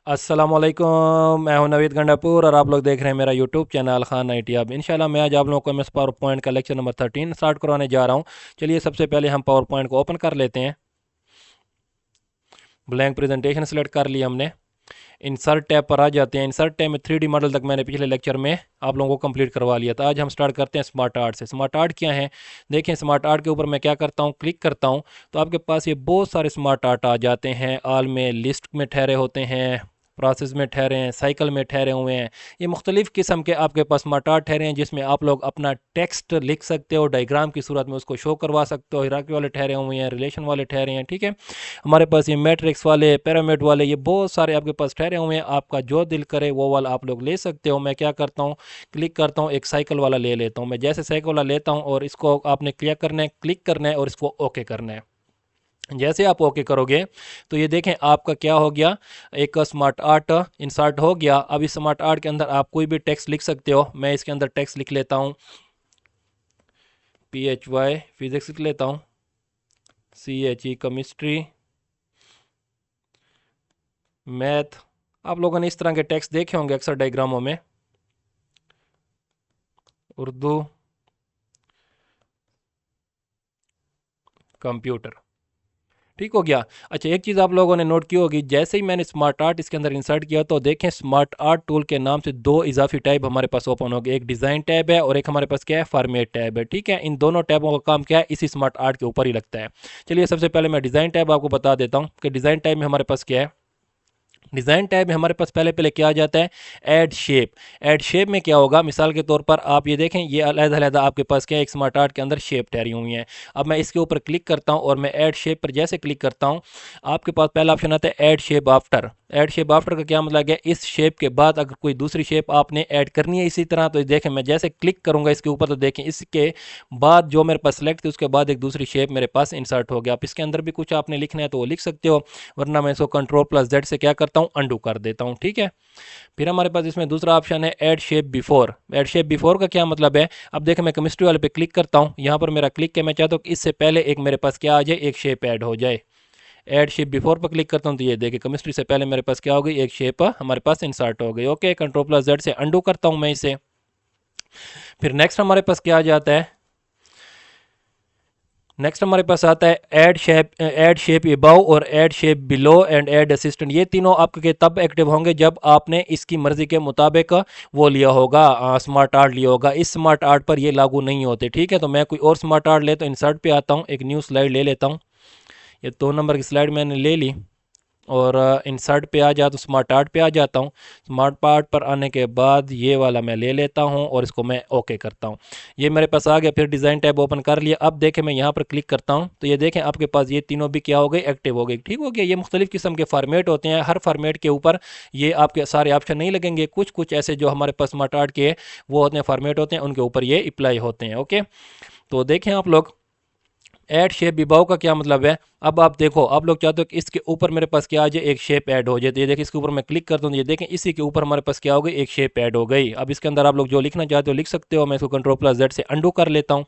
अस्सलामुअलैकुम, मैं हूं नवीद गंडापुर और आप लोग देख रहे हैं मेरा YouTube channel Khan I T. अब इंशाल्लाह मैं आज आप लोगों को एम एस पावर पॉइंट का लेक्चर नंबर 13 स्टार्ट करवाने जा रहा हूं। चलिए सबसे पहले हम पावर पॉइंट को ओपन कर लेते हैं। ब्लैंक प्रेजेंटेशन सेलेक्ट कर लिया हमने। इंसर्ट टैब पर आ जाते हैं। इंसर्ट टैब में 3D मॉडल तक मैंने पिछले लेक्चर में आप लोगों को कंप्लीट करवा लिया था। आज हम स्टार्ट करते हैं स्मार्ट आर्ट से। स्मार्ट आर्ट क्या है, देखें स्मार्ट आर्ट के ऊपर मैं क्या करता हूँ, क्लिक करता हूँ तो आपके पास ये बहुत सारे स्मार्ट आर्ट आ जाते हैं। आल में, लिस्ट में ठहरे होते हैं, प्रोसेस में ठहरे हैं, साइकिल में ठहरे हुए हैं। ये मुख्तलिफ़ किस्म के आपके पास स्मार्ट आर्ट ठहरे हैं जिसमें आप लोग अपना टेक्स्ट लिख सकते हो, डायग्राम की सूरत में उसको शो करवा सकते हो। हिराकी वाले ठहरे हुए हैं, रिलेशन वाले ठहरे हैं, ठीक है। हमारे पास ये मैट्रिक्स वाले, पिरामिड वाले, ये बहुत सारे आपके पास ठहरे हुए हैं। आपका जो दिल करे वो वाला आप लोग ले सकते हो। मैं क्या करता हूँ, क्लिक करता हूँ, एक साइकिल वाला ले लेता हूँ। मैं जैसे साइकिल वाला लेता हूँ और इसको आपने क्लिक करना है, क्लिक करना है और इसको ओके करना है। जैसे आप ओके करोगे तो ये देखें आपका क्या हो गया, एक स्मार्ट आर्ट इंसर्ट हो गया। अब इस स्मार्ट आर्ट के अंदर आप कोई भी टेक्स्ट लिख सकते हो। मैं इसके अंदर टेक्स्ट लिख लेता हूँ, PHY फिजिक्स लिख लेता हूँ, CHE केमिस्ट्री, मैथ। आप लोगों ने इस तरह के टेक्स्ट देखे होंगे अक्सर डायग्रामों में। उर्दू, कंप्यूटर, ठीक हो गया। अच्छा, एक चीज़ आप लोगों ने नोट की होगी, जैसे ही मैंने स्मार्ट आर्ट इसके अंदर इंसर्ट किया तो देखें स्मार्ट आर्ट टूल के नाम से दो इजाफी टैब हमारे पास ओपन हो गए। एक डिज़ाइन टैब है और एक हमारे पास क्या है, फॉर्मेट टैब है, ठीक है। इन दोनों टैबों का काम क्या है, इसी स्मार्ट आर्ट के ऊपर ही लगता है। चलिए सबसे पहले मैं डिज़ाइन टैब आपको बता देता हूँ कि डिज़ाइन टैब में हमारे पास क्या है। डिज़ाइन टैब में हमारे पास पहले पहले क्या आ जाता है, ऐड शेप। ऐड शेप में क्या होगा, मिसाल के तौर पर आप ये देखें, ये अलग-अलग आपके पास क्या है, एक स्मार्ट आर्ट के अंदर शेप ठहरी हुई हैं। अब मैं इसके ऊपर क्लिक करता हूं और मैं ऐड शेप पर जैसे क्लिक करता हूं, आपके पास पहला ऑप्शन आता है add shape after. Add shape after का क्या मतलब है, इस शेप के बाद अगर कोई दूसरी शेप आपने ऐड करनी है इसी तरह, तो देखें मैं जैसे क्लिक करूंगा इसके ऊपर तो देखें इसके बाद जो मेरे पास सेलेक्ट थी उसके बाद एक दूसरी शेप मेरे पास इंसर्ट हो गया। आप इसके अंदर भी कुछ आपने लिखना है तो वो लिख सकते हो, वरना मैं इसको कंट्रोल+Z से क्या करता हूँ, अंडू कर देता हूँ, ठीक है। फिर हमारे पास इसमें दूसरा ऑप्शन है add shape before. Add shape before का क्या मतलब है, अब देखें मैं केमिस्ट्री वाले पे क्लिक करता हूँ, यहाँ पर मेरा क्लिक है, मैं चाहता हूँ कि इससे पहले एक मेरे पास क्या आ जाए, एक शेप ऐड हो जाए। ऐड शेप बिफोर पर क्लिक करता हूँ तो ये देखिए केमिस्ट्री से पहले मेरे पास क्या हो गई, एक शेप हमारे पास इंसर्ट हो गई। ओके, कंट्रोल+Z से अंडू करता हूँ मैं इसे। फिर नेक्स्ट हमारे पास क्या आ जाता है, नेक्स्ट हमारे पास आता है ऐड शेप अबव और add shape below and add assistant. ये तीनों आपके तब एक्टिव होंगे जब आपने इसकी मर्जी के मुताबिक वो लिया होगा, स्मार्ट आर्ट लिया होगा। इस स्मार्ट आर्ट पर ये लागू नहीं होते, ठीक है। तो मैं कोई और स्मार्ट आर्ट ले तो इंसर्ट पे आता हूँ, एक न्यू स्लाइड ले लेता हूँ। ये 2 नंबर की स्लाइड मैंने ले ली और इंसर्ट पे आ जाता हूँ, स्मार्ट आर्ट पे आ जाता हूँ। स्मार्ट आर्ट पर आने के बाद ये वाला मैं ले लेता हूँ और इसको मैं ओके करता हूँ। ये मेरे पास आ गया। फिर डिज़ाइन टैब ओपन कर लिया। अब देखें मैं यहाँ पर क्लिक करता हूँ तो ये देखें आपके पास ये तीनों भी क्या हो गए, एक्टिव हो गए, ठीक हो गया। ये मुख्तलिफ़ किस्म के फॉर्मेट होते हैं, हर फॉर्मेट के ऊपर ये आपके सारे ऑप्शन नहीं लगेंगे। कुछ कुछ ऐसे जो हमारे पास स्मार्ट आर्ट के वो होते हैं, फॉर्मेट होते हैं, उनके ऊपर ये अप्लाई होते हैं। ओके, तो देखें आप लोग ऐड शेप विभाव का क्या मतलब है। अब आप देखो, आप लोग चाहते हो कि इसके ऊपर मेरे पास क्या आ जाए, एक शेप ऐड हो जाए। तो ये देखिए इसके ऊपर मैं क्लिक करता हूँ, ये देखें इसी के ऊपर हमारे पास क्या हो गई, एक शेप ऐड हो गई। अब इसके अंदर आप लोग जो लिखना चाहते हो लिख सकते हो। मैं इसको कंट्रोल+Z से अंडू कर लेता हूँ।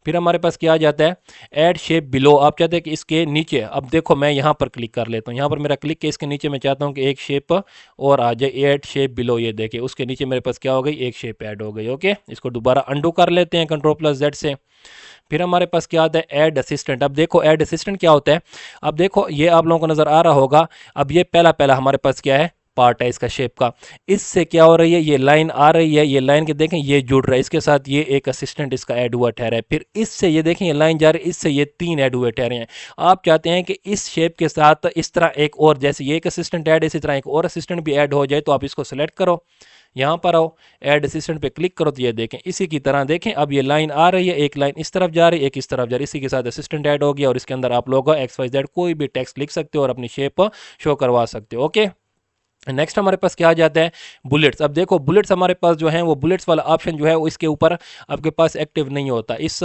फिर हमारे पास क्या आ जाता है, ऐड शेप बिलो। आप चाहते हैं कि इसके नीचे, अब देखो मैं यहाँ पर क्लिक कर लेता हूँ, यहाँ पर मेरा क्लिक है, इसके नीचे मैं चाहता हूँ कि एक शेप और आ जाए, ऐड शेप बिलो। ये देखिए उसके नीचे मेरे पास क्या हो गई, एक शेप ऐड हो गई। ओके, इसको दोबारा अंडू कर लेते हैं कंट्रोल+Z से। फिर हमारे पास क्या आता है, ऐड असिस्टेंट। अब देखो ऐड असिस्टेंट क्या होता है, अब देखो ये आप लोगों को नज़र आ रहा होगा। अब ये पहला पहला हमारे पास क्या है, पार्ट है इसका शेप का। इससे क्या हो रही है, ये लाइन आ रही है, ये लाइन के देखें ये जुड़ रहा है, इसके साथ ये एक असिस्टेंट इसका ऐड हुआ ठहरा है। फिर इससे ये देखें ये लाइन जा रही है, इससे ये 3 ऐड हुए ठहरे हैं। आप चाहते हैं कि इस शेप के साथ इस तरह एक और, जैसे ये एक असिस्टेंट ऐड है इसी तरह एक और असिस्टेंट भी ऐड हो जाए, तो आप इसको सेलेक्ट करो, यहाँ पर आओ, ऐड असिस्टेंट पे क्लिक करो तो ये देखें इसी की तरह देखें अब ये लाइन आ रही है, एक लाइन इस तरफ जा रही है, एक इस तरफ जा रही है, इसी के साथ असिस्टेंट ऐड हो गया और इसके अंदर आप लोग XYZ कोई भी टेक्स्ट लिख सकते हो और अपनी शेप शो करवा सकते हो। ओके, नेक्स्ट हमारे पास क्या आ जाता है, बुलेट्स। अब देखो बुलेट्स हमारे पास जो है वो बुलेट्स वाला ऑप्शन जो है वो इसके ऊपर आपके पास एक्टिव नहीं होता, इस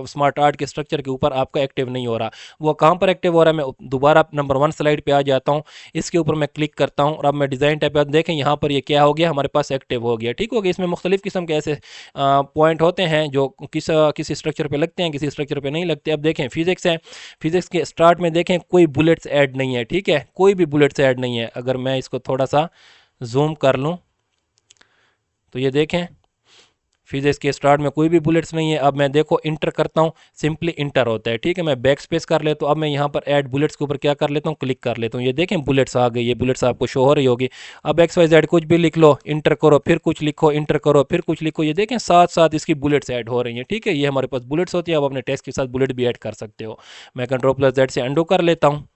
स्मार्ट आर्ट के स्ट्रक्चर के ऊपर आपका एक्टिव नहीं हो रहा। वो कहाँ पर एक्टिव हो रहा है, मैं दोबारा नंबर 1 स्लाइड पे आ जाता हूँ, इसके ऊपर मैं क्लिक करता हूँ और अब मैं डिज़ाइन टैब पर देखें यहाँ पर ये क्या हो गया, हमारे पास एक्टिव हो गया। ठीक हो गया। इसमें मुख्तलिफ किस्म के ऐसे पॉइंट होते हैं जो किसी स्ट्रक्चर पर लगते हैं, किसी स्ट्रक्चर पर नहीं लगते। अब देखें फिजिक्स है, फिजिक्स के स्टार्ट में देखें कोई बुलेट्स ऐड नहीं है। ठीक है, कोई भी बुलेट्स ऐड नहीं है। अगर मैं इसको थोड़ा सा जूम कर लूं तो ये देखें फिजिक्स के स्टार्ट में कोई भी बुलेट्स नहीं है। अब मैं देखो इंटर करता हूँ, सिंपली इंटर होता है। ठीक है, मैं बैक स्पेस कर लेता हूँ। अब मैं यहाँ पर ऐड बुलेट्स के ऊपर क्या कर लेता हूँ, क्लिक कर लेता हूँ। ये देखें बुलेट्स आ गई, ये बुलेट्स आपको शो हो रही होगी। अब एक्स वाई जेड कुछ भी लिख लो, इंटर करो, फिर कुछ लिखो, इंटर करो, फिर कुछ लिखो, ये देखें साथ साथ इसकी बुलेट्स ऐड हो रही हैं। ठीक है, ये हमारे पास बुलेट्स होती है। अब अपने टेक्स्ट के साथ बुलेट भी ऐड कर सकते हो। मैं कंट्रोल प्लस जेड से अंडू कर लेता हूँ,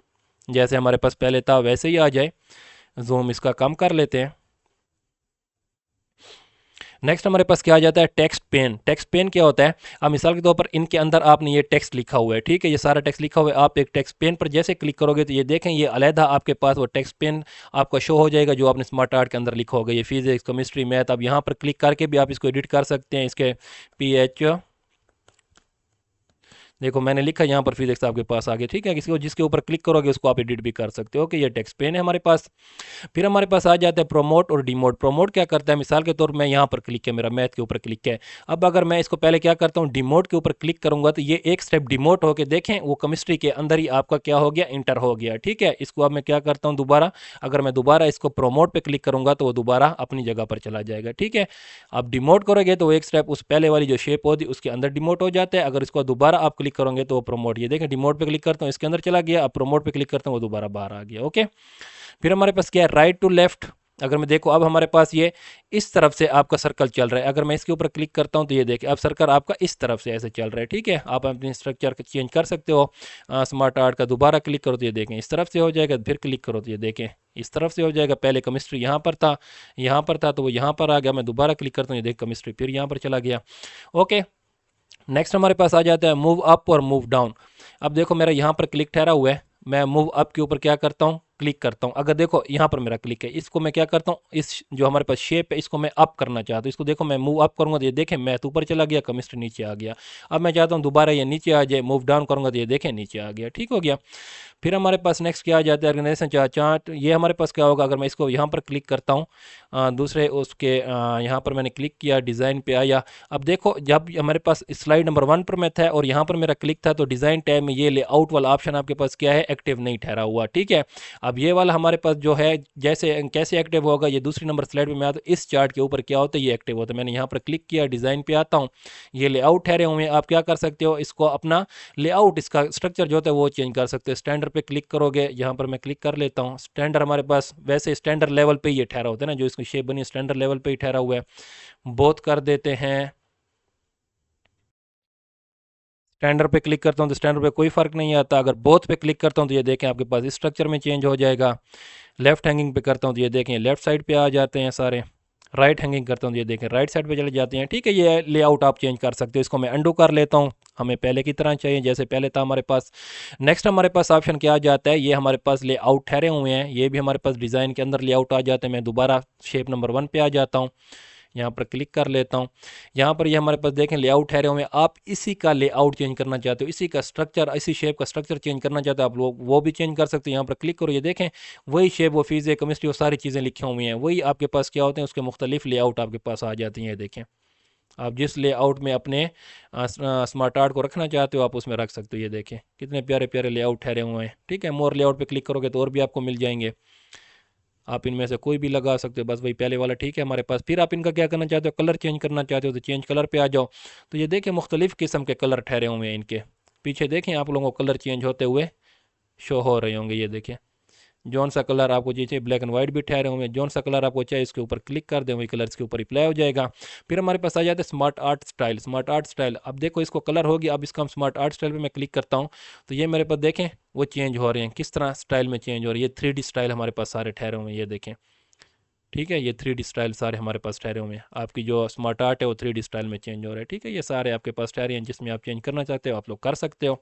जैसे हमारे पास पहले था वैसे ही आ जाए। जूम इसका कम कर लेते हैं। नेक्स्ट हमारे पास क्या आ जाता है, टेक्स्ट पेन। टेक्स्ट पेन क्या होता है, अब मिसाल के तौर पर इनके अंदर आपने ये टेक्स्ट लिखा हुआ है। ठीक है, ये सारा टेक्स्ट लिखा हुआ है। आप एक टेक्स्ट पेन पर जैसे क्लिक करोगे तो ये देखें ये अलहदा आपके पास वो टेक्स्ट पेन आपका शो हो जाएगा जो आपने स्मार्ट आर्ट के अंदर लिखा होगा। ये फिजिक्स, केमिस्ट्री, मैथ। अब यहाँ पर क्लिक करके भी आप इसको एडिट कर सकते हैं। इसके PH देखो मैंने लिखा यहाँ पर फिजिक्स आपके पास आ गया। ठीक है, किसी को जिसके ऊपर क्लिक करोगे उसको आप एडिट भी कर सकते हो कि ये टेक्स्ट पेन है हमारे पास। फिर हमारे पास आ जाता है प्रोमोट और डिमोट। प्रोमोट क्या करता है, मिसाल के तौर पर मैं यहाँ पर क्लिक है, मेरा मैथ के ऊपर क्लिक है। अब अगर मैं इसको पहले क्या करता हूँ, डिमोट के ऊपर क्लिक करूंगा तो ये एक स्टेप डिमोट होकर देखें वो केमिस्ट्री के अंदर ही आपका क्या हो गया, इंटर हो गया। ठीक है, इसको अब मैं क्या करता हूँ दोबारा, अगर मैं दोबारा इसको प्रोमोट पे क्लिक करूंगा तो वो दोबारा अपनी जगह पर चला जाएगा। ठीक है, अब डिमोट करोगे तो एक स्टेप उस पहले वाली जो शेप होती है उसके अंदर डिमोट हो जाता है। अगर इसको दोबारा आप क्लिक करोगे तो वो प्रोमोट, ये देखें डिमोट पे क्लिक करता हूँ इसके अंदर चला गया, अब प्रोमोट पे क्लिक करता हूँ वो दोबारा बाहर आ गया। ओके, फिर हमारे पास क्या है, राइट टू लेफ्ट। अगर मैं देखो अब हमारे पास ये इस तरफ से आपका सर्कल चल रहा है। अगर मैं इसके ऊपर क्लिक करता हूं तो ये देखिए अब सर्कल आपका इस तरफ से ऐसे चल रहा है। ठीक है, आप अपनी स्ट्रक्चर चेंज कर सकते हो। स्मार्ट आर्ट का दोबारा क्लिक करो तो ये देखें इस तरफ से हो जाएगा, फिर क्लिक करो तो ये देखें इस तरफ से हो जाएगा। पहले केमिस्ट्री यहाँ पर था, यहाँ पर था तो वो यहाँ पर आ गया। मैं दोबारा क्लिक करता हूँ, ये देख केमिस्ट्री फिर यहाँ पर चला गया। ओके, नेक्स्ट हमारे पास आ जाता है मूव अप और मूव डाउन। अब देखो मेरा यहाँ पर क्लिक ठहरा हुआ है, मैं मूव अप के ऊपर क्या करता हूँ, क्लिक करता हूँ। अगर देखो यहाँ पर मेरा क्लिक है, इसको मैं क्या करता हूँ, इस जो हमारे पास शेप है इसको मैं अप करना चाहता हूँ। इसको देखो मैं मूव अप करूँगा तो ये देखें मैथ ऊपर चला गया, केमिस्ट्री नीचे आ गया। अब मैं चाहता हूँ दोबारा ये नीचे आ जाए, मूव डाउन करूँगा तो ये देखें नीचे आ गया। ठीक हो गया। फिर हमारे पास नेक्स्ट क्या आ जाता है, ऑर्गेनाइजेशन चार्ट। ये हमारे पास क्या होगा, अगर मैं इसको यहाँ पर क्लिक करता हूँ दूसरे उसके यहाँ पर मैंने क्लिक किया, डिज़ाइन पे आया। अब देखो जब हमारे पास स्लाइड नंबर 1 पर मैं था और यहाँ पर मेरा क्लिक था तो डिज़ाइन टैब में ये लेआउट वाला ऑप्शन आपके पास क्या है, एक्टिव नहीं ठहरा हुआ। ठीक है, अब ये वाला हमारे पास जो है जैसे कैसे एक्टिव होगा, ये दूसरी नंबर स्लाइड में आता है, इस चार्ट के ऊपर क्या होता है ये एक्टिव होता है। मैंने यहाँ पर क्लिक किया, डिज़ाइन पे आता हूँ, ये लेआउट ठहरे हुए हैं। आप क्या कर सकते हो, इसको अपना लेआउट इसका स्ट्रक्चर जो होता है वो चेंज कर सकते हो। स्टैंडर्ड पे क्लिक करोगे, यहाँ पर मैं क्लिक कर लेता हूँ। स्टैंडर्ड हमारे पास वैसे स्टैंडर्ड लेवल पे ये ठहरा होता है ना, जो इसकी शेप बनी है स्टैंडर्ड लेवल पे ही ठहरा हुआ है। बोथ कर देते हैं, स्टैंडर्ड पे क्लिक करता हूँ तो स्टैंडर्ड पे कोई फर्क नहीं आता। अगर बोथ पे क्लिक करता हूँ तो ये देखें आपके पास स्ट्रक्चर में चेंज हो जाएगा। लेफ्ट हैंगिंग पे करता हूँ तो ये देखें लेफ्ट साइड पे आ जाते हैं सारे। राइट हैंगिंग करता हूँ तो ये देखें राइट साइड पे चले जाते हैं। ठीक है, ये लेआउट आप चेंज कर सकते हो। इसको मैं अंडू कर लेता हूँ, हमें पहले की तरह चाहिए जैसे पहले था हमारे पास। नेक्स्ट हमारे पास ऑप्शन क्या आ जाता है, ये हमारे पास लेआउट ठहरे हुए हैं, ये भी हमारे पास डिज़ाइन के अंदर लेआउट आ जाते हैं। मैं दोबारा शेप नंबर 1 पे आ जाता हूँ, यहाँ पर क्लिक कर लेता हूँ। यहाँ पर ये हमारे पास देखें लेआउट ठहरे हुए हैं। आप इसी का लेआउट चेंज करना चाहते हो, इसी का स्ट्रक्चर, इसी शेप का स्ट्रक्चर चेंज करना चाहते हो आप लोग, वो भी चेंज कर सकते हो। यहाँ पर क्लिक करो, ये देखें वही शेप, वो फिजिक्स, केमिस्ट्री, वो सारी चीज़ें लिखी हुई हैं, वही आपके पास क्या होते हैं, उसके मुख्तलिफ लेआउट आपके पास आ जाती हैं। देखें आप जिस लेआउट में अपने स्मार्ट आर्ट को रखना चाहते हो आप उसमें रख सकते हो। ये देखें कितने प्यारे प्यारे लेआउट ठहरे हुए हैं। ठीक है, मोर लेआउट पे क्लिक करोगे तो और भी आपको मिल जाएंगे, आप इनमें से कोई भी लगा सकते हो, बस वही पहले वाला ठीक है हमारे पास। फिर आप इनका क्या करना चाहते हो, कलर चेंज करना चाहते हो तो चेंज कलर पे आ जाओ। तो ये देखें मुख्तलिफ किस्म के कलर ठहरे हुए हैं इनके पीछे, देखें आप लोगों को कलर चेंज होते हुए शो हो रहे होंगे। ये देखें जौन सा कलर आपको चाहिए, ब्लैक एंड वाइट भी ठहरे हुए हैं, जौन सा कलर आपको चाहिए इसके ऊपर क्लिक कर दें वही कलर इसके ऊपर अप्लाई हो जाएगा। फिर हमारे पास आ जाता है smart art style. Smart art style, अब देखो इसको कलर होगी, अब इसका हम स्मार्ट आर्ट स्टाइल पे मैं क्लिक करता हूँ तो ये मेरे पास देखें वो चेंज हो रहे हैं, किस तरह स्टाइल में चेंज हो रही है। ये 3D स्टाइल हमारे पास सारे ठहरे हुए हैं, ये देखें ठीक है, ये 3D स्टाइल सारे हमारे पास ठहरे हुए हैं। आपकी जो स्मार्ट आर्ट है वो 3D स्टाइल में चेंज हो रहा है। ठीक है, ये सारे आपके पास ठहरे हैं, जिसमें आप चेंज करना चाहते हो आप लोग कर सकते हो।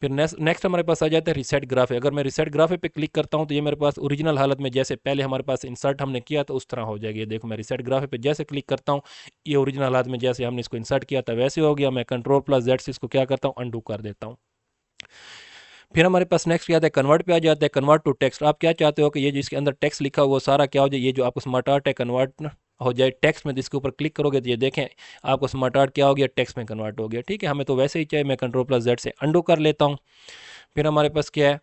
फिर नेक्स्ट हमारे पास आ जाता है रिसेट ग्राफिक। अगर मैं रिसेट ग्राफिक पे क्लिक करता हूँ तो ये मेरे पास ओरिजिनल हालत में जैसे पहले हमारे पास इंसर्ट हमने किया तो उस तरह हो जाएगी। ये देखो मैं रिसेट ग्राफिक पे जैसे क्लिक करता हूँ, ये ओरिजिनल हालत में जैसे हमने इसको इंसर्ट किया था वैसे हो गया। मैं Ctrl+Z से इसको क्या करता हूँ, अंडू कर देता हूँ। फिर हमारे पास नेक्स्ट क्या आता है, कन्वर्ट पे आ जाता है। कन्वर्ट टू टेक्स्ट, आप क्या चाहते हो कि ये जो इसके अंदर टेक्स्ट लिखा हुआ सारा क्या हो जाए, ये जो आपको स्मार्ट आर्ट है कन्वर्ट हो जाए टेक्स्ट में। इसके ऊपर क्लिक करोगे तो ये देखें आपको स्मार्ट आर्ट क्या हो गया, टेक्स्ट में कन्वर्ट हो गया। ठीक है, हमें तो वैसे ही चाहिए, मैं Ctrl+Z से अंडू कर लेता हूँ। फिर हमारे पास क्या है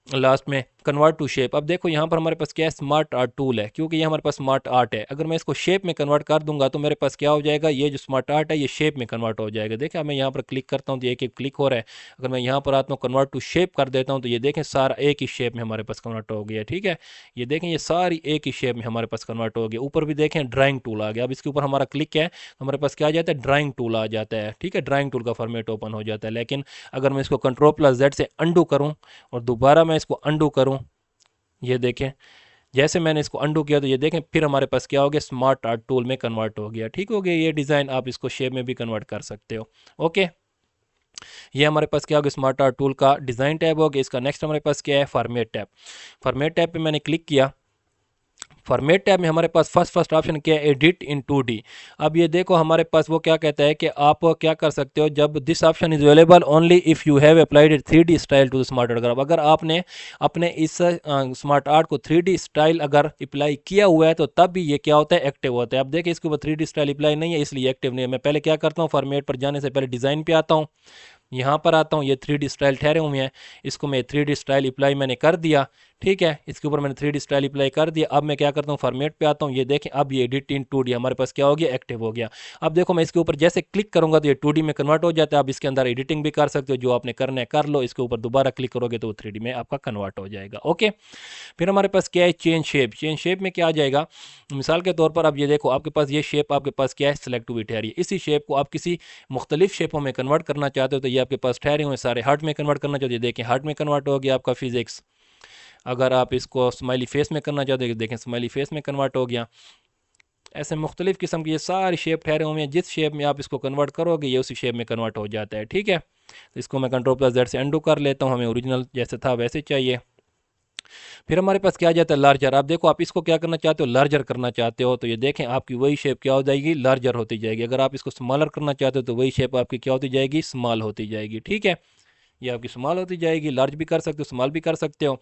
लास्ट में, कन्वर्ट टू शेप। अब देखो यहाँ पर हमारे पास क्या है, स्मार्ट आर्ट टूल है, क्योंकि ये हमारे पास स्मार्ट आर्ट है। अगर मैं इसको शेप में कन्वर्ट कर दूंगा तो मेरे पास क्या हो जाएगा, ये जो स्मार्ट आर्ट है ये शेप में कन्वर्ट हो जाएगा। देखिए मैं यहाँ पर क्लिक करता हूँ तो एक एक क्लिक हो रहा है। अगर मैं यहाँ पर आता हूँ कन्वर्ट टू शेप कर देता हूँ तो ये देखें सारा एक ही शेप में हमारे पास कन्वर्ट हो गया। ठीक है, ये देखें ये सारी एक ही शेप में हमारे पास कन्वर्ट हो गया। ऊपर भी देखें ड्राइंग टूल आ गया। अब इसके ऊपर हमारा क्लिक है तो हमारे पास क्या आ जाता है, ड्राइंग टूल आ जाता है। ठीक है, ड्राइंग टूल का फॉर्मेट ओपन हो जाता है। लेकिन अगर मैं इसको Ctrl+Z से अंडू करूँ और दोबारा मैं इसको अंडू करूँ, ये देखें जैसे मैंने इसको अंडू किया तो ये देखें फिर हमारे पास क्या हो गया, स्मार्ट आर्ट टूल में कन्वर्ट हो गया। ठीक हो गया ये डिज़ाइन, आप इसको शेप में भी कन्वर्ट कर सकते हो। ओके, ये हमारे पास क्या हो गया, स्मार्ट आर्ट टूल का डिज़ाइन टैब हो गया। इसका नेक्स्ट हमारे पास क्या है, फॉर्मेट टैब। फॉर्मेट टैब पे मैंने क्लिक किया। फॉर्मेट टैब में हमारे पास फर्स्ट ऑप्शन क्या है, एडिट इन 2D। अब ये देखो हमारे पास वो क्या कहता है कि आप क्या कर सकते हो, जब this option is available only if you have applied it 3D style to the smart art. अगर आपने अपने इस स्मार्ट आर्ट को 3D स्टाइल अगर अप्लाई किया हुआ है तो तब भी ये क्या होता है, एक्टिव होता है। अब देखिए इसके ऊपर 3D स्टाइल अप्लाई नहीं है इसलिए एक्टिव नहीं है। मैं पहले क्या करता हूँ, फॉर्मेट पर जाने से पहले डिज़ाइन पे आता हूँ, यहाँ पर आता हूँ, ये 3D स्टाइल ठहरे हुए हैं, इसको मैं 3D स्टाइल अप्लाई मैंने कर दिया। ठीक है, इसके ऊपर मैंने 3D स्टाइल अप्लाई कर दिया। अब मैं क्या करता हूँ, फॉर्मेट पे आता हूँ, ये देखें अब ये एडिट इन 2D हमारे पास क्या हो गया, एक्टिव हो गया। अब देखो मैं इसके ऊपर जैसे क्लिक करूंगा तो ये 2D में कन्वर्ट हो जाता है। आप इसके अंदर एडिटिंग भी कर सकते हो, जो आपने करना है कर लो। इसके ऊपर दोबारा क्लिक करोगे तो वो 3D में आपका कन्वर्ट हो जाएगा। ओके, फिर हमारे पास क्या है, चेंज शेप। चेंज शेप में क्या आ जाएगा, मिसाल के तौर पर अब ये देखो आपके पास ये शेप आपके पास क्या है, सेलेक्ट हुई ठहरी है। इसी शेप को आप किसी मुख्तलिफ शेपों में कन्वर्ट करना चाहते हो तो ये आपके पास ठहरे हुए सारे हार्ट में कन्वर्ट करना चाहते हो, देखें हार्ट में कन्वर्ट हो गया आपका फिजिक्स। अगर आप इसको स्माइली फेस में करना चाहते हो देखें स्माइली फेस में कन्वर्ट हो गया। ऐसे मुख्तलिफ किस्म की ये सारी शेप ठहरे हुए हैं, जिस शेप में आप इसको कन्वर्ट करोगे ये उसी शेप में कन्वर्ट हो जाता है। ठीक है, तो इसको मैं Ctrl+Z से अंडू कर लेता हूँ, हमें ओरिजिनल जैसे था वैसे चाहिए। फिर हमारे पास क्या आ जाता है, लार्जर। आप देखो आप इसको क्या करना चाहते हो, लार्जर करना चाहते हो तो ये देखें आपकी वही शेप क्या हो जाएगी, लार्जर होती जाएगी। अगर आप इसको स्मॉलर करना चाहते हो तो वही शेप आपकी क्या होती जाएगी, स्मॉल होती जाएगी। ठीक है, ये आपकी स्मॉल होती जाएगी, लार्ज भी कर सकते हो स्मॉल भी कर सकते हो।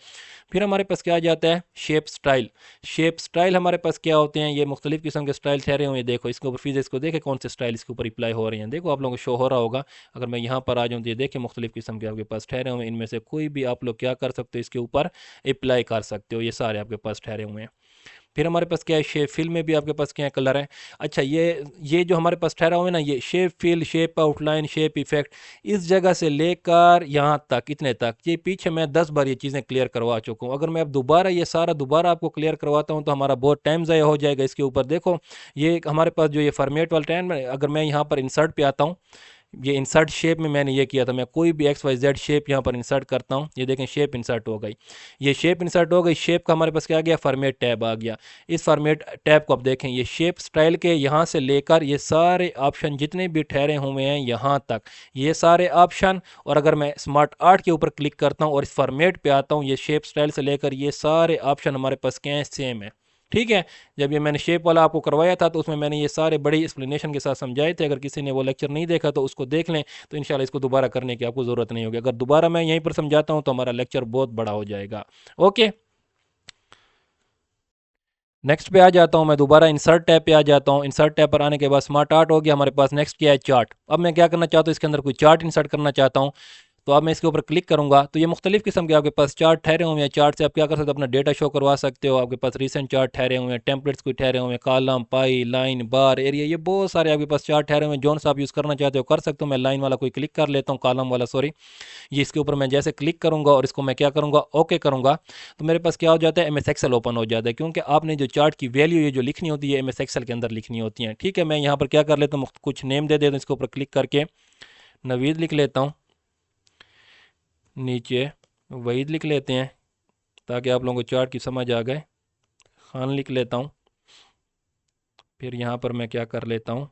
फिर हमारे पास क्या आ जाता है, शेप स्टाइल। शेप स्टाइल हमारे पास क्या होते हैं, ये मुख्तलिफ किस्म के स्टाइल ठहरे हुए हैं। देखो इसके ऊपर फिजिक्स को देखे कौन से स्टाइल इसके ऊपर अप्लाई हो रहे हैं, देखो आप लोगों को शो हो रहा होगा। अगर मैं यहाँ पर आ जाऊँ तो ये देखें मुख्तलिफ किस्म के आपके पास ठहरे हुए हैं, इनमें से कोई भी आप लोग क्या कर सकते हो, इसके ऊपर अप्लाई कर सकते हो। ये सारे आपके पास ठहरे हुए हैं। फिर हमारे पास क्या है, शेप फिल में भी आपके पास क्या है, कलर है। अच्छा ये जो हमारे पास ठहरा हुआ है ना, ये shape fill, shape outline, shape effect, इस जगह से लेकर यहाँ तक इतने तक ये पीछे मैं 10 बार ये चीज़ें क्लियर करवा चुका हूँ। अगर मैं अब दोबारा ये सारा दोबारा आपको क्लियर करवाता हूँ तो हमारा बहुत टाइम ज़ाया हो जाएगा। इसके ऊपर देखो ये हमारे पास जो ये फॉर्मेट वाला टाइम, अगर मैं यहाँ पर इंसर्ट पे आता हूँ, ये इंसर्ट शेप में मैंने ये किया था, मैं कोई भी XYZ शेप यहाँ पर इंसर्ट करता हूँ, ये देखें शेप इंसर्ट हो गई। ये शेप इंसर्ट हो गई, शेप का हमारे पास क्या आ गया, फॉर्मेट टैब आ गया। इस फॉर्मेट टैब को आप देखें, ये शेप स्टाइल के यहाँ से लेकर ये सारे ऑप्शन जितने भी ठहरे हुए हैं यहाँ तक, ये सारे ऑप्शन। और अगर मैं स्मार्ट आर्ट के ऊपर क्लिक करता हूँ और इस फॉर्मेट पे आता हूँ, ये शेप स्टाइल से लेकर ये सारे ऑप्शन हमारे पास क्या हैं, सेम है। ठीक है, जब ये मैंने शेप वाला आपको करवाया था तो उसमें मैंने ये सारे बड़े एक्सप्लेनेशन के साथ समझाए थे। अगर किसी ने वो लेक्चर नहीं देखा तो उसको देख लें, तो इंशाल्लाह इसको दोबारा करने की आपको ज़रूरत नहीं होगी। अगर दोबारा मैं यहीं पर समझाता हूँ तो हमारा लेक्चर बहुत बड़ा हो जाएगा। ओके, नेक्स्ट पे आ जाता हूँ मैं, दोबारा इंसर्ट टैब पे आ जाता हूँ। इंसर्ट टैब पर आने के बाद स्मार्ट आर्ट हो गया हमारे पास। नेक्स्ट क्या है, चार्ट। अब मैं क्या करना चाहता हूँ, इसके अंदर कोई चार्ट इंसर्ट करना चाहता हूँ। तो अब मैं इसके ऊपर क्लिक करूंगा तो ये मुख्तलिफ किस्म के आपके पास चार्ट ठहरे हुए हैं। चार्ट से आप क्या कर सकते हो, अपना डेटा शो करवा सकते हो। आपके पास रिसेंट चार्ट ठहरे हुए हैं, टेम्पलेट्स कोई ठहरे हुए हैं, कॉलम, पाई, लाइन, बार, एरिया, ये बहुत सारे आपके पास चार्ट ठहरे हुए हैं। जोन सा आप यूज़ करना चाहते हो कर सकते हो। मैं लाइन वाला कोई क्लिक कर लेता हूँ, कॉलम वाला सॉरी। ये इसके ऊपर मैं जैसे क्लिक करूंगा और इसको मैं क्या करूंगा, ओके करूंगा, तो मेरे पास क्या हो जाता है, MS एक्सेल ओपन हो जाता है। क्योंकि आपने जो चार्ट की वैल्यू ये जो लिखनी होती है MS एक्सेल के अंदर लिखनी होती है। ठीक है, मैं यहाँ पर क्या कर लेता हूँ, कुछ नेम दे देता हूँ, इसके ऊपर क्लिक करके नवीद लिख लेता हूँ, नीचे वहीद लिख लेते हैं ताकि आप लोगों को चार्ट की समझ आ गए। खान लिख लेता हूँ। फिर यहाँ पर मैं क्या कर लेता हूँ,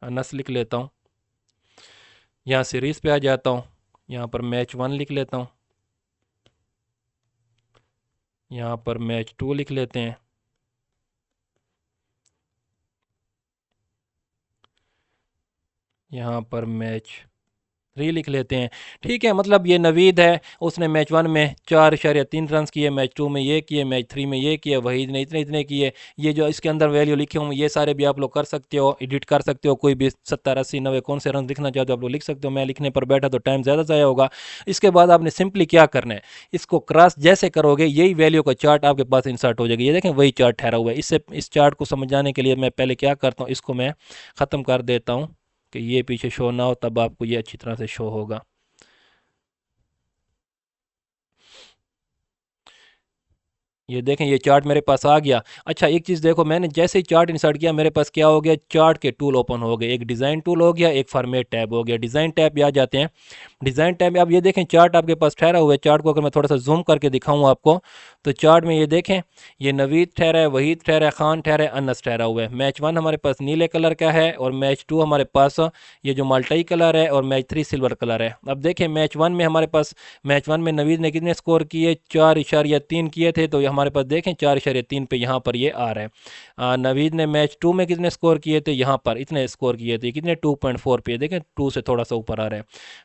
अनस लिख लेता हूँ। यहाँ सीरीज़ पे आ जाता हूँ, यहाँ पर मैच 1 लिख लेता हूँ, यहाँ पर मैच 2 लिख लेते हैं, यहाँ पर मैच 3 लिख लेते हैं। ठीक है, मतलब ये नवीद है, उसने मैच 1 में 4.3 रन किए, मैच 2 में ये किए, मैच 3 में ये किए, वहीद ने इतने इतने किए। ये जो इसके अंदर वैल्यू लिखे होंगे ये सारे भी आप लोग कर सकते हो, एडिट कर सकते हो, कोई भी 70 80 90 कौन से रन लिखना चाहते हो आप लोग लिख सकते हो। मैं लिखने पर बैठा तो टाइम ज़्यादा ज़ाया होगा। इसके बाद आपने सिंपली क्या करना है, इसको क्रॉस जैसे करोगे यही वैल्यू का चार्ट आपके पास इंसर्ट हो जाएगा। ये देखें वही चार्ट ठहरा हुआ है। इससे इस चार्ट को समझाने के लिए मैं पहले क्या करता हूँ, इसको मैं ख़त्म कर देता हूँ कि ये पीछे शो ना हो, तब आपको ये अच्छी तरह से शो होगा। ये देखें ये चार्ट मेरे पास आ गया। अच्छा एक चीज़ देखो, मैंने जैसे ही चार्ट इंसर्ट किया मेरे पास क्या हो गया, चार्ट के टूल ओपन हो गए। एक डिज़ाइन टूल हो गया, एक फॉर्मेट टैब हो गया। डिज़ाइन टैब पे आ जाते हैं। डिज़ाइन टैब में अब ये देखें चार्ट आपके पास ठहरा हुआ है। चार्ट को अगर मैं थोड़ा सा जूम करके दिखाऊं आपको, तो चार्ट में ये देखें, ये नवीद ठहरा है, वहीद ठहरा है, खान ठहरा है, अनस ठहरा हुआ है। मैच 1 हमारे पास नीले कलर का है, और मैच 2 हमारे पास ये जो माल्टाई कलर है, और मैच 3 सिल्वर कलर है। अब देखें मैच 1 में हमारे पास, मैच 1 में नवीद ने कितने स्कोर किए, 4.3 किए थे, तो हमारे पास देखें 4.3 पे यहाँ पर ये आ रहा है। नवीद ने मैच 2 में कितने स्कोर किए थे, यहाँ पर इतने स्कोर किए थे, कितने 2.4 पे, देखें 2 से थोड़ा सा ऊपर आ रहा है।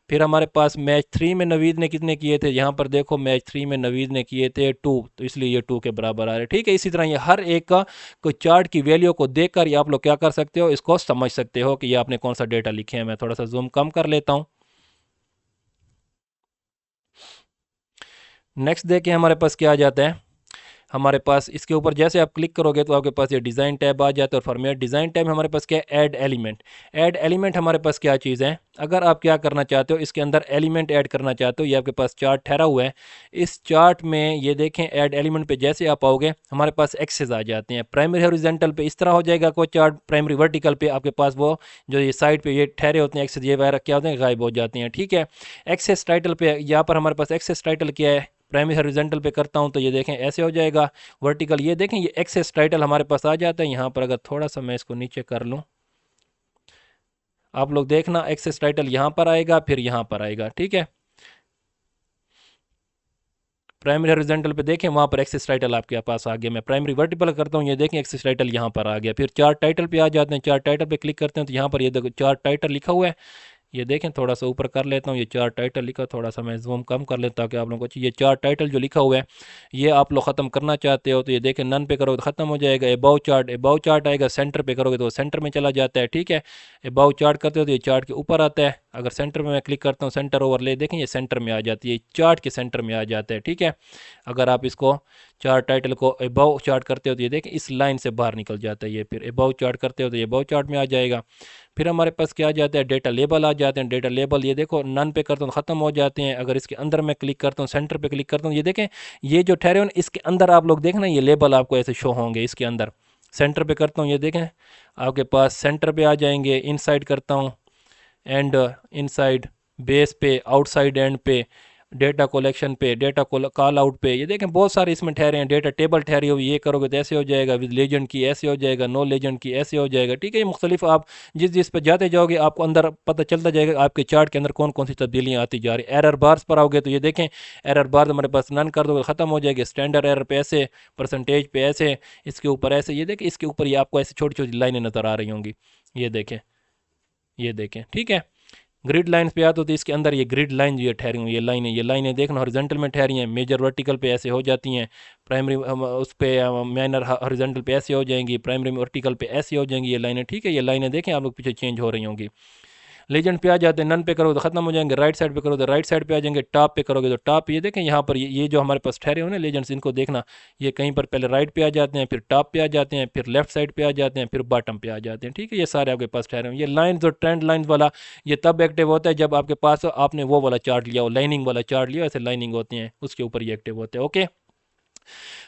फिर हमारे पास मैच 3 में नवीद ने कितने किए थे, यहाँ पर देखो मैच 3 में नवीद ने किए थे 2, तो इसलिए ये 2 के बराबर आ रहे हैं। ठीक है, इसी तरह ये हर एक का कोई चार्ट की वैल्यू को देखकर ये आप लोग क्या कर सकते हो, इसको समझ सकते हो कि ये आपने कौन सा डेटा लिखे हैं। मैं थोड़ा सा जूम कम कर लेता हूँ। नेक्स्ट देखिए हमारे पास क्या आ जाता है, हमारे पास इसके ऊपर जैसे आप क्लिक करोगे तो आपके पास ये डिज़ाइन टैब आ जाता है, और फॉर्मेट डिज़ाइन टैब में हमारे पास क्या है, ऐड एलिमेंट। ऐड एलिमेंट हमारे पास क्या चीज़ है, अगर आप क्या करना चाहते हो, इसके अंदर एलिमेंट ऐड करना चाहते हो, ये आपके पास चार्ट ठहरा हुआ है। इस चार्ट में ये देखें ऐड एलिमेंट पे जैसे आप आओगे हमारे पास एक्सेस आ जाते हैं। प्राइमरी हॉरिजॉन्टल पे इस तरह हो जाएगा कोई चार्ट, प्राइमरी वर्टिकल पे आपके पास वो जो ये साइड पे ये ठहरे होते हैं एक्सेस, ये वगैरह क्या होते हैं, गायब हो जाते हैं। ठीक है, एक्सेस टाइटल पे यहाँ पर हमारे पास एक्सेस टाइटल क्या है, प्राइमरी हॉरिजॉन्टल पे करता हूँ तो ये देखें ऐसे हो जाएगा। वर्टिकल ये देखें ये एक्सेस टाइटल हमारे पास आ जाता है। यहाँ पर अगर थोड़ा सा मैं इसको नीचे कर लूँ, आप लोग देखना एक्सेस टाइटल यहाँ पर आएगा, फिर यहाँ पर आएगा। ठीक है, प्राइमरी हॉरिजॉन्टल पे देखें वहाँ पर एक्सेस टाइटल आपके पास आ गया। मैं प्राइमरी वर्टिकल करता हूँ, ये देखें एक्सेस टाइटल यहाँ पर आ गया। फिर चार्ट टाइटल पे आ जाते हैं, चार्ट टाइटल पे क्लिक करते हैं तो यहाँ पर ये देखो चार्ट टाइटल लिखा हुआ है। ये देखें थोड़ा सा ऊपर कर लेता हूँ, ये चार टाइटल लिखा, थोड़ा सा मैं जूम कम कर लेता हूँ ताकि आप लोगों को, ये चार टाइटल जो लिखा हुआ है ये आप लोग ख़त्म करना चाहते हो तो ये देखें नन पे करोगे तो ख़त्म हो जाएगा। एबाउ चार्ट आएगा, सेंटर पे करोगे तो सेंटर में चला जाता है। ठीक है, एबाउ चार्ट करते हो तो ये चार्ट के ऊपर आता है। अगर सेंटर में मैं क्लिक करता हूँ, सेंटर ओवरले देखें ये सेंटर में आ जाती है, चार्ट के सेंटर में आ जाता है। ठीक है, अगर आप इसको चार्ट टाइटल को एबाउ चार्ट करते हो तो ये देखें इस लाइन से बाहर निकल जाता है। ये फिर एबाउ चार्ट करते हो तो ये एबाउ चार्ट में आ जाएगा। फिर हमारे पास क्या आ जाता है, डेटा लेबल आ जाते हैं। डेटा लेबल ये देखो नन पे करता हूँ ख़त्म हो जाते हैं। अगर इसके अंदर मैं क्लिक करता हूँ, सेंटर पे क्लिक करता हूँ, ये देखें ये जो ठहरे हो ना इसके अंदर आप लोग देखना ये लेबल आपको ऐसे शो होंगे इसके अंदर। सेंटर पे करता हूँ, ये देखें आपके पास सेंटर पे आ जाएंगे। इनसाइड करता हूँ, एंड इनसाइड, बेस पे, आउटसाइड एंड पे, डेटा कलेक्शन पे, डेटा कॉल आउट पे, ये देखें बहुत सारे इसमें ठहरे हैं। डेटा टेबल ठहरी हुई, ये करोगे तो ऐसे हो जाएगा, विद लेजेंड की ऐसे हो जाएगा, नो लेजेंड की ऐसे हो जाएगा। ठीक है, ये मुख्तलिफ आप जिस जिस पर जाते जाओगे आपको अंदर पता चलता जाएगा आपके चार्ट के अंदर कौन कौन सी तब्दीलियाँ आती जा रही। एरर बार्स पर आओगे तो ये देखें एरर बार हमारे पास नन कर दोगे ख़त्म हो जाएगी। स्टैंडर्ड एरर पे ऐसे, परसेंटेज पे ऐसे, इसके ऊपर ऐसे, ये देखें इसके ऊपर ये आपको ऐसे छोटी छोटी लाइनें नज़र आ रही होंगी। ये देखें, ये देखें। ठीक है, ग्रिड लाइन्स पे आते हो तो इसके अंदर ये ग्रिड लाइन जो ये ठहरी हुई, ये लाइनें देखना हॉरिजॉन्टल में ठहरी हैं, मेजर वर्टिकल पे ऐसे हो जाती हैं, प्राइमरी उस पे माइनर हॉरिजॉन्टल पे ऐसे हो जाएंगी, प्राइमरी वर्टिकल पे ऐसे हो जाएंगी ये लाइनें। ठीक है, ये लाइनें देखें आप लोग पीछे चेंज हो रही होंगी। लेजेंड पे आ जाते हैं, नन पे करोगे तो खत्म हो जाएंगे, राइट साइड पे करोगे तो राइट साइड पे आ जाएंगे, टॉप पे करोगे तो टॉप। ये देखें यहाँ पर ये जो हमारे पास ठहरे हो ना लेजेंड्स, इनको देखना ये कहीं पर पहले राइट पे आ जाते हैं, फिर टॉप पे आ जाते हैं, फिर लेफ्ट साइड पे आ जाते हैं, फिर बॉटम पे आ जाते हैं। ठीक है, ये सारे आपके पास ठहरे हो। ये लाइन्स और ट्रेंड लाइन्स वाला ये तब एक्टिव होता है जब आपके पास आपने वो वाला चार्ट लिया हो, लाइनिंग वाला चार्ट लिया, ऐसे लाइनिंग होती हैं उसके ऊपर ये एक्टिव होते हैं। ओके,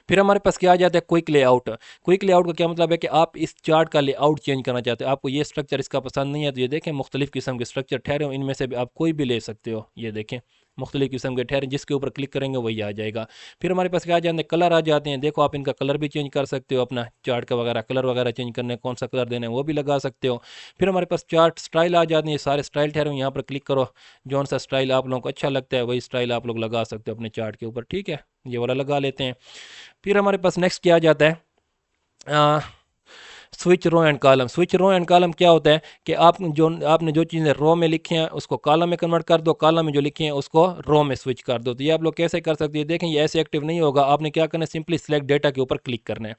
फिर हमारे पास क्या आ जाता है, क्विक लेआउट। क्विक लेआउट का क्या मतलब है कि आप इस चार्ट का लेआउट चेंज करना चाहते हो, आपको ये स्ट्रक्चर इसका पसंद नहीं है तो ये देखें मुख्तलिफ किस्म के स्ट्रक्चर ठहरे हो, इनमें से भी आप कोई भी ले सकते हो। ये देखें मुख्तलिफ किस्म के ठहरे, जिसके ऊपर क्लिक करेंगे वही आ जाएगा। फिर हमारे पास क्या आ जाते हैं, कलर आ जाते हैं। देखो आप इनका कलर भी चेंज कर सकते हो, अपना चार्ट का वगैरह कलर वगैरह चेंज करने, कौन सा कलर देना है वो भी लगा सकते हो। फिर हमारे पास चार्ट स्टाइल आ जाते हैं, सारे स्टाइल ठहरे हुए, यहाँ पर क्लिक करो, जौन सा स्टाइल आप लोगों को अच्छा लगता है वही स्टाइल आप लोग लगा सकते हो अपने चार्ट के ऊपर, ठीक है, ये वाला लगा लेते हैं। फिर हमारे पास नेक्स्ट क्या आ जाता है, switch row and column. Switch row and column क्या होता है कि आपने जो चीज़ें रो में लिखी हैं उसको कॉलम में कन्वर्ट कर दो, कॉलम में जो लिखी हैं उसको रो में स्विच कर दो। तो ये आप लोग कैसे कर सकते हैं, देखें ये ऐसे एक्टिव नहीं होगा। आपने क्या करना है, सिंपली सिलेक्ट डेटा के ऊपर क्लिक करना है।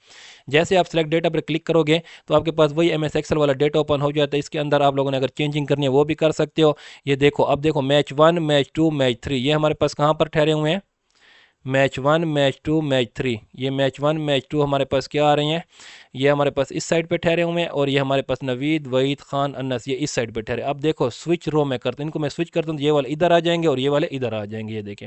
जैसे आप सिलेक्ट डेटा पर क्लिक करोगे तो आपके पास वही MS एक्सेल वाला डेटा ओपन हो जाता है। इसके अंदर आप लोगों ने अगर चेंजिंग करनी है वो भी कर सकते हो। ये देखो, अब देखो मैच 1, मैच 2, मैच 3 ये हमारे पास कहाँ पर ठहरे हुए हैं, मैच 1, मैच 2, मैच 3। ये मैच 1, मैच 2 हमारे पास क्या आ रही हैं, ये हमारे पास इस साइड पे ठहरे हुए हैं, और ये हमारे पास नवीद, वहीद, खान, अनस ये इस साइड पे ठहरे। अब देखो स्विच रो में करते हैं, इनको मैं स्विच करता हूँ तो ये वाले इधर आ जाएंगे और ये वाले इधर आ जाएंगे। ये देखें,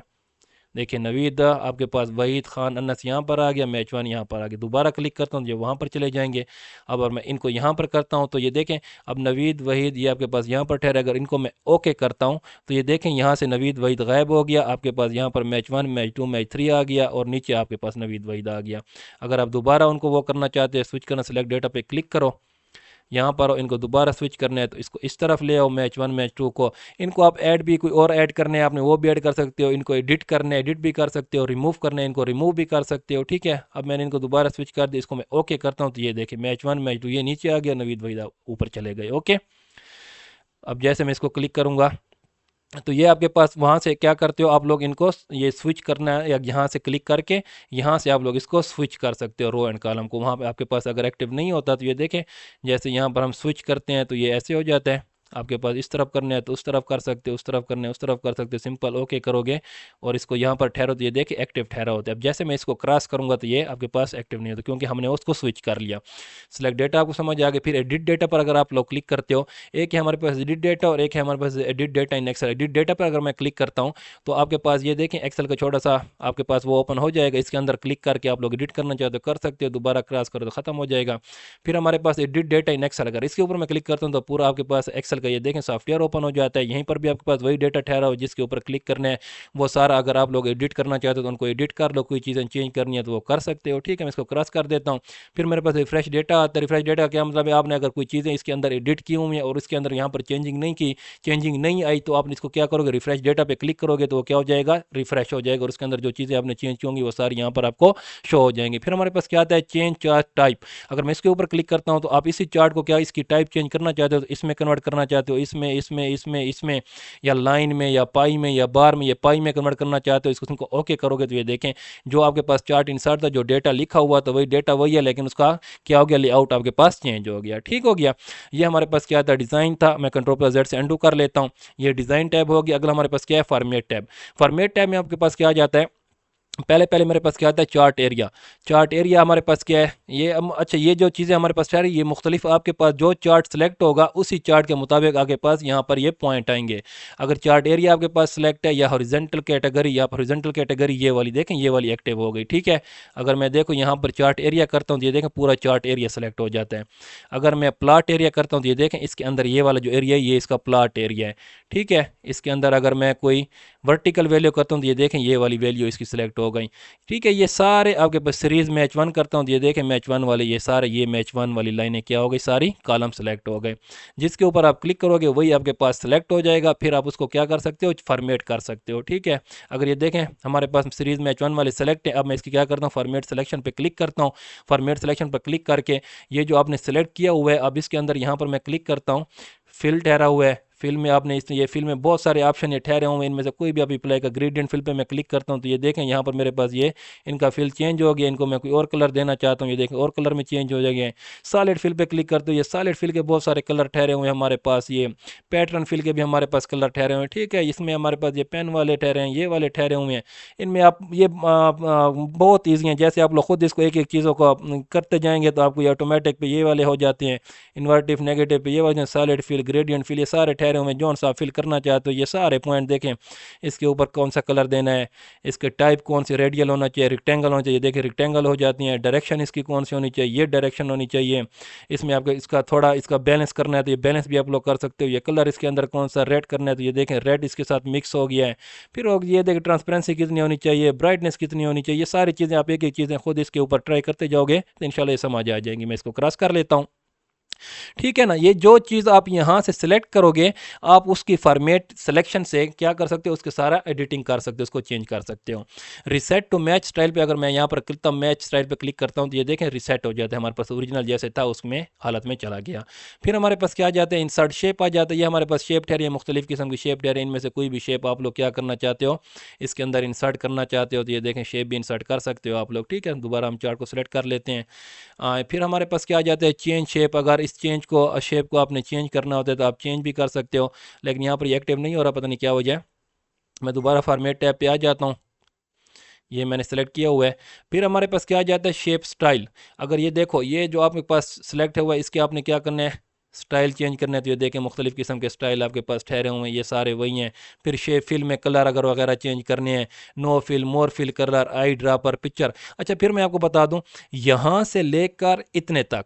देखिए नवीद आपके पास, वहीद, खान, अनस यहाँ पर आ गया, मैच 1 यहाँ पर आ गया। दोबारा क्लिक करता हूँ तो ये वहाँ पर चले जाएंगे। अब और मैं इनको यहाँ पर करता हूँ तो ये देखें, अब नवीद, वहीद ये आपके पास यहाँ पर ठहरे। अगर इनको मैं ओके करता हूँ तो ये देखें यहाँ से नवीद, वहीद गायब हो गया। आपके पास यहाँ पर मैच 1, मैच 2, मैच 3 आ गया, और नीचे आपके पास नवीद, वहीद आ गया। अगर आप दोबारा उनको वो करना चाहते हैं, स्विच करना, सेलेक्ट डेटा पे क्लिक करो, यहाँ पर इनको दोबारा स्विच करना है तो इसको इस तरफ ले आओ, मैच 1, मैच 2 को। इनको आप ऐड भी कोई और ऐड करने हैं आपने वो भी ऐड कर सकते हो। इनको एडिट करने हैं, एडिट भी कर सकते हो। रिमूव करने हैं, इनको रिमूव भी कर सकते हो, ठीक है। अब मैंने इनको दोबारा स्विच कर दिया, इसको मैं ओके करता हूँ तो ये देखिए मैच 1, मैच 2 ये नीचे आ गया, नवीद, वहीद ऊपर चले गए, ओके। अब जैसे मैं इसको क्लिक करूँगा तो ये आपके पास, वहाँ से क्या करते हो आप लोग, इनको ये स्विच करना है, या यहाँ से क्लिक करके यहाँ से आप लोग इसको स्विच कर सकते हो रो एंड कॉलम को। वहाँ पे आपके पास अगर एक्टिव नहीं होता तो ये देखें, जैसे यहाँ पर हम स्विच करते हैं तो ये ऐसे हो जाता है। आपके पास इस तरफ करने हैं तो उस तरफ कर सकते हो, उस तरफ करने हैं उस तरफ कर सकते हो। सिंपल ओके करोगे और इसको यहाँ पर ठहरो तो ये देखिए एक्टिव ठहरा होता है। अब जैसे मैं इसको क्रॉस करूँगा तो ये आपके पास एक्टिव नहीं होता, क्योंकि हमने उसको स्विच कर लिया। सिलेक्ट डेटा आपको समझ आ गया। फिर एडिट डेटा पर अगर आप लोग क्लिक करते हो, एक है हमारे पास एडिट डेटा और एक है हमारे पास edit data in Excel. Edit data पर अगर मैं क्लिक करता हूँ तो आपके पास ये देखें एक्सेल का छोटा सा आपके पास वो ओपन हो जाएगा। इसके अंदर क्लिक करके आप लोग एडिट करना चाहते हो कर सकते हो, दोबारा क्रॉस करो तो खत्म हो जाएगा। फिर हमारे पास एडिट डेटा इन एक्सेल, अगर इसके ऊपर मैं क्लिक करता हूँ तो पूरा आपके पास एक्सेल का ये देखें सॉफ्टवेयर ओपन हो जाता है। यहीं पर भी आपके पास वही डेटा ठहरा हो जिसके ऊपर क्लिक करना है वो सारा। अगर आप लोग एडिट करना चाहते हो तो उनको एडिट कर लो, कोई चीज़ें चेंज करनी है तो वो कर सकते हो, ठीक है। मैं इसको क्रॉस कर देता हूँ। फिर मेरे पास रिफ्रेश डेटा आता है। रिफ्रेश डेटा का क्या मतलब है, आपने अगर कोई चीज़ें इसके अंदर एडिट की हुई हैं और इसके अंदर यहाँ पर चेंजिंग नहीं की, चेंजिंग नहीं आई, तो आप इसको क्या करोगे, रिफ्रेश डेटा पे क्लिक करोगे तो वो क्या हो जाएगा, रिफ्रेश हो जाएगा और उसके अंदर जो चीज़ें आपने चेंज की होंगी वो सारी यहाँ पर आपको शो हो जाएंगी। फिर हमारे पास क्या आता है, चेंज चार्ट टाइप। अगर मैं इसके ऊपर क्लिक करता हूँ तो आप इसी चार्ट को क्या इसकी टाइप चेंज करना चाहते हो तो इसमें कन्वर्ट करना चाहते हो, इसमें इसमें इसमें इसमें या लाइन में या पाई में या बार में या पाई में कन्वर्ट करना चाहते हो, इसको ओके करोगे तो ये देखें जो आपके पास चार्ट इंसर्ट था, जो डेटा लिखा हुआ था वही डेटा वही है, लेकिन उसका क्या हो गया, लेआउट आपके पास चेंज हो गया, ठीक हो गया। ये हमारे पास क्या था, डिज़ाइन था। मैं कंट्रोल+Z से अंडू कर लेता हूँ। ये डिज़ाइन टैब हो गया। अगला हमारे पास क्या है, फॉर्मेट टैब। फॉर्मेट टैब में आपके पास क्या आ जाता है, पहले पहले मेरे पास क्या आता है, चार्ट एरिया। चार्ट एरिया हमारे पास क्या है, ये अच्छा ये जो चीज़ें हमारे पास ये मुख्तलिफ आपके पास जो चार्ट सेलेक्ट होगा उसी चार्ट के मुताबिक आपके पास यहाँ पर ये पॉइंट आएंगे। अगर चार्ट एरिया आपके पास सेलेक्ट है या हॉरिजॉन्टल कैटेगरी, या हॉरिजॉन्टल कैटेगरी ये वाली देखें, ये वाली एक्टिव हो गई, ठीक है। अगर मैं देखो यहाँ पर चार्ट एरिया करता हूँ तो ये देखें पूरा चार्ट एरिया सेलेक्ट हो जाता है। अगर मैं प्लाट एरिया करता हूँ तो ये देखें इसके अंदर ये वाला जो एरिया है ये इसका प्लाट एरिया है, ठीक है। इसके अंदर अगर मैं कोई वर्टिकल वैल्यू करता हूँ तो ये देखें ये वाली वैल्यू इसकी सिलेक्ट हो गई, ठीक है। ये सारे आपके पास सीरीज मैच 1 करता हूँ तो ये देखें मैच 1 वाले ये सारे ये मैच 1 वाली लाइनें क्या हो गई, सारी कॉलम सेलेक्ट हो गए। जिसके ऊपर आप क्लिक करोगे वही आपके पास सेलेक्ट हो जाएगा। फिर आप उसको क्या कर सकते हो, फॉर्मेट कर सकते हो, ठीक है। अगर ये देखें हमारे पास सीरीज मैच 1 वाले सेलेक्ट है। अब मैं इसकी क्या करता हूँ, फॉर्मेट सिलेक्शन पर क्लिक करता हूँ। फॉर्मेट सिलेक्शन पर क्लिक करके ये जो आपने सेलेक्ट किया हुआ है, अब इसके अंदर यहाँ पर मैं क्लिक करता हूँ, फिल ठहरा हुआ है। फिल में आपने ये फिल में बहुत सारे ऑप्शन ये ठहरे हुए हैं, इनमें से कोई भी आप अप्लाई का ग्रेडियंट फिल पे मैं क्लिक करता हूं तो ये देखें यहाँ पर मेरे पास ये इनका फिल चेंज हो गया। इनको मैं कोई और कलर देना चाहता हूँ, ये देखें और कलर में चेंज हो जाएंगे। सॉलिड फिल पे क्लिक करते हो, ये सॉलिड फिल के बहुत सारे कलर ठहरे हुए हैं हमारे पास। ये पैटर्न फिल के भी हमारे पास कलर ठहरे हुए हैं, ठीक है। इसमें हमारे पास ये पेन वाले ठहरे हैं, ये वाले ठहरे हुए हैं। इनमें आप ये बहुत ईजी हैं, जैसे आप लोग खुद इसको एक एक चीज़ों को करते जाएंगे तो आपको ये ऑटोमेटिक पे ये वाले हो जाते हैं। इन्वर्टिव नेगेटिव पे ये वाले, सॉलिड फिल, ग्रेडियंट फिल, ये सारे ठहरे हुए, जो सा फिल करना चाहते हो ये सारे पॉइंट देखें, इसके ऊपर कौन सा कलर देना है, इसके टाइप कौन सी, रेडियल होना चाहिए, रेक्टेंगल होना चाहिए, देखिए रेक्टेंगल हो जाती है, डायरेक्शन इसकी कौन सी होनी चाहिए, ये डायरेक्शन होनी चाहिए, इसमें आपको इसका थोड़ा इसका बैलेंस करना है तो ये बैलेंस भी आप लोग कर सकते हो, ये कलर इसके अंदर कौन सा रेड करना है तो ये देखें रेड इसके साथ मिक्स हो गया है, फिर ये देखें ट्रांसपेरेंसी कितनी होनी चाहिए, ब्राइटनेस कितनी होनी चाहिए, ये सारी चीज़ें आप एक एक चीज़ें खुद इसके ऊपर ट्राई करते जाओगे तो इंशाल्लाह ये समझ आ जाएंगी। मैं इसको क्रॉस कर लेता हूँ। ठीक है ना, ये जो चीज़ आप यहाँ से सिलेक्ट करोगे आप उसकी फॉर्मेट सिलेक्शन से क्या कर सकते हो, उसके सारा एडिटिंग कर सकते हो, उसको चेंज कर सकते हो। रिसेट टू मैच स्टाइल पे अगर मैं यहाँ पर क्लिक मैच स्टाइल पे क्लिक करता हूँ तो ये देखें रिसेट हो जाता है, हमारे पास ओरिजिनल जैसे था उसमें हालत में चला गया। फिर हमारे पास क्या आ जाता है, इंसर्ट शेप आ जाता है, ये हमारे पास शेप ठहरी है, मुख्तलिफ किस्म की शेप ठहरी, इनमें से कोई भी शेप आप लोग क्या करना चाहते हो इसके अंदर इंसर्ट करना चाहते हो तो ये देखें शेप भी इंसर्ट कर सकते हो आप लोग। ठीक है, दोबारा हम चार्ट को सिलेक्ट कर लेते हैं। फिर हमारे पास क्या आ जाता है, चेंज शेप, अगर इस चेंज को शेप को आपने चेंज करना होता है तो आप चेंज भी कर सकते हो, लेकिन यहाँ पर एक्टिव नहीं हो रहा, पता नहीं क्या वजह है। मैं दोबारा फॉर्मेट टैब पे आ जाता हूँ, ये मैंने सेलेक्ट किया हुआ है। फिर हमारे पास क्या आ जाता है, शेप स्टाइल, अगर ये देखो ये जो आपके पास सिलेक्ट हुआ है इसके आपने क्या करना है, स्टाइल चेंज करना है तो ये देखें मुख्तलिफ किस्म के स्टाइल आपके पास ठहरे हुए हैं, ये सारे वही हैं। फिर शेप फिल में कलर अगर वगैरह चेंज करने हैं, नो फिल, मोर फिल कलर, आई ड्रापर, पिक्चर। अच्छा फिर मैं आपको बता दूं, यहाँ से लेकर इतने तक,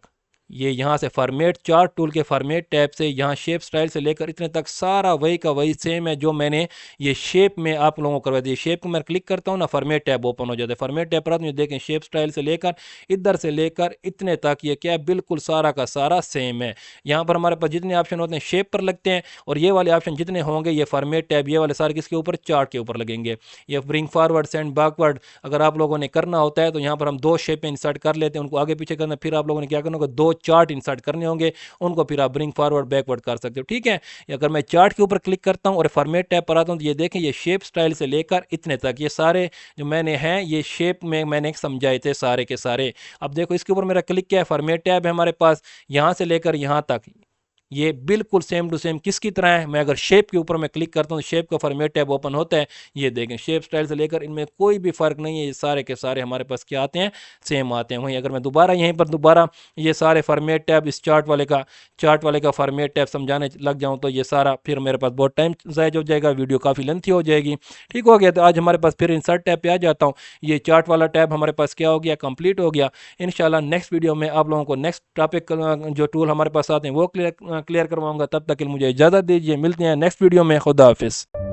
ये यहाँ से फॉर्मेट चार्ट टूल के फॉर्मेट टैब से यहाँ शेप स्टाइल से लेकर इतने तक सारा वही का वही सेम है जो मैंने ये शेप में आप लोगों को करवा दिया। शेप को मैं क्लिक करता हूँ ना, फॉर्मेट टैब ओपन हो जाता है, फॉर्मेट टैब पर आप देखें शेप स्टाइल से लेकर इधर से लेकर इतने तक ये क्या है, बिल्कुल सारा का सारा सेम है। यहाँ पर हमारे पास जितने ऑप्शन होते हैं शेप पर लगते हैं, और ये वाले ऑप्शन जितने होंगे ये फॉर्मेट टैब ये वाले सारे किसके ऊपर, चार्ट के ऊपर लगेंगे। ये ब्रिंग फॉरवर्ड, सेंड बैकवर्ड अगर आप लोगों ने करना होता है तो यहाँ पर हम दो शेप इंसर्ट कर लेते हैं, उनको आगे पीछे करना, फिर आप लोगों ने क्या करना होगा, दो चार्ट इंसर्ट करने होंगे, उनको फिर आप ब्रिंग फॉरवर्ड बैकवर्ड कर सकते हो। ठीक है, अगर मैं चार्ट के ऊपर क्लिक करता हूं और फॉर्मेट टैब पर आता हूं तो ये देखें ये शेप स्टाइल से लेकर इतने तक ये सारे जो मैंने हैं ये शेप में मैंने समझाए थे सारे के सारे। अब देखो इसके ऊपर मेरा क्लिक किया है, फॉर्मेट टैब है हमारे पास, यहां से लेकर यहां तक ये बिल्कुल सेम टू सेम किसकी तरह है। मैं अगर शेप के ऊपर मैं क्लिक करता हूँ, शेप का फॉर्मेट टैब ओपन होता है, ये देखें शेप स्टाइल से लेकर इनमें कोई भी फर्क नहीं है, ये सारे के सारे हमारे पास क्या आते हैं, सेम आते हैं। वहीं अगर मैं दोबारा यहीं पर दोबारा ये सारे फॉर्मेट टैब इस चार्ट वाले का फॉर्मेट टैब समझाने लग जाऊँ तो ये सारा फिर मेरे पास बहुत टाइम ज़ायज हो जाएगा, वीडियो काफ़ी लेंथी हो जाएगी। ठीक हो गया, तो आज हमारे पास फिर इंसर्ट टैब पे आ जाता हूँ, ये चार्ट वाला टैब हमारे पास क्या हो गया, कंप्लीट हो गया। इंशाल्लाह नेक्स्ट वीडियो में आप लोगों को नेक्स्ट टॉपिक जो टूल हमारे पास आते हैं वो क्लियर करवाऊंगा। तब तक के लिए मुझे इजाज़त दीजिए, मिलते हैं नेक्स्ट वीडियो में, खुदा हाफिज़।